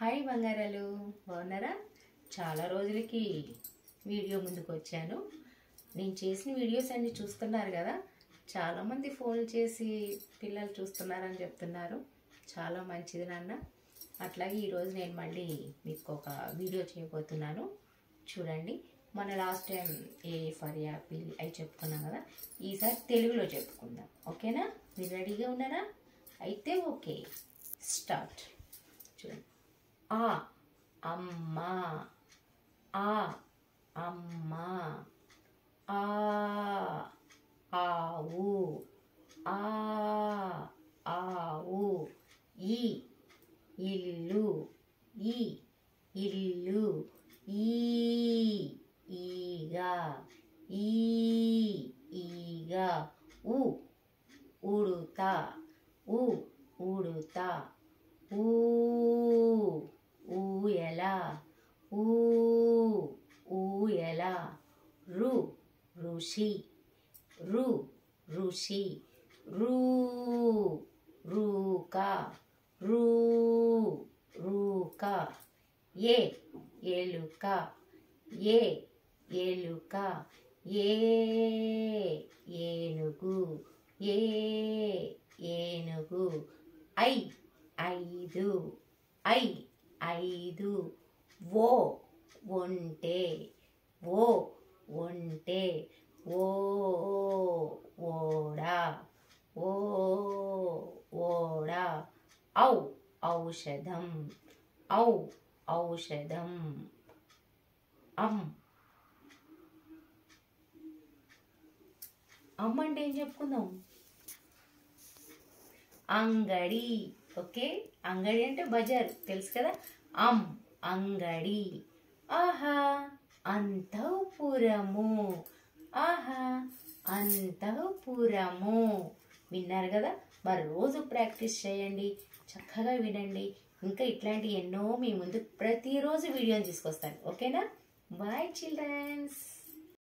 Hi బంగారాలు, బాగున్నారా? చాలా రోజులకి వీడియో ముందుకు వచ్చాను. నేను చేసిన వీడియోస్ అన్ని చూస్తున్నారు కదా. చాలామంది ఫోన్ చేసి పిల్లలు చూస్తున్నారని చెప్తున్నారు. చాలా మంచిది నాన్న. అట్లాగే ఈరోజు నేను మళ్ళీ మీకు ఒక వీడియో చేయబోతున్నాను. చూడండి, మన last time A for Apple అవి చెప్పుకున్నాం కదా. ఈసారి తెలుగులో చెప్పుకుందాం, ఓకేనా? మీరు రెడీగా ఉన్నారా? అయితే ఓకే, స్టార్ట్. చూడండి. ఆ అమ్మ, ఆ అమ్మ. ఆ ఆవు, ఆ ఆవు. ఈ ఇల్లు, ఈ ఇల్లు. ఈ ఈగ, ఈ ఈగ. ఉ ఉడుత, ఉ ఉడుత. ఊ ఊయల, ఊ ఊయల. రు ఋషి, రు ఋషి. రూ రూక, రూ రూక. ఏ ఎలుక, ఏ ఎలుక. ఏ ఏనుగు, ఏ ఏనుగు. ఐ ఐదు, ఐ ఐదు. ఓ ఒంటె, ఓ ఒంటె. ఓ ఓడ, ఓ ఓడ. ఔ ఔషధం, ఔ ఔషధం. అమ్ అమ్మ అంటే ఏం చెప్పుకుందాం? అంగడి. ఓకే, అంగడి అంటే బజార్, తెలుసు కదా. అంగడి. ఆహా అంతఃపురము, ఆహా అంతఃపురము. విన్నారు కదా. మరి రోజు ప్రాక్టీస్ చేయండి, చక్కగా వినండి. ఇంకా ఇట్లాంటి ఎన్నో మీ ముందు ప్రతిరోజు వీడియోని తీసుకొస్తాను, ఓకేనా? Bye children's.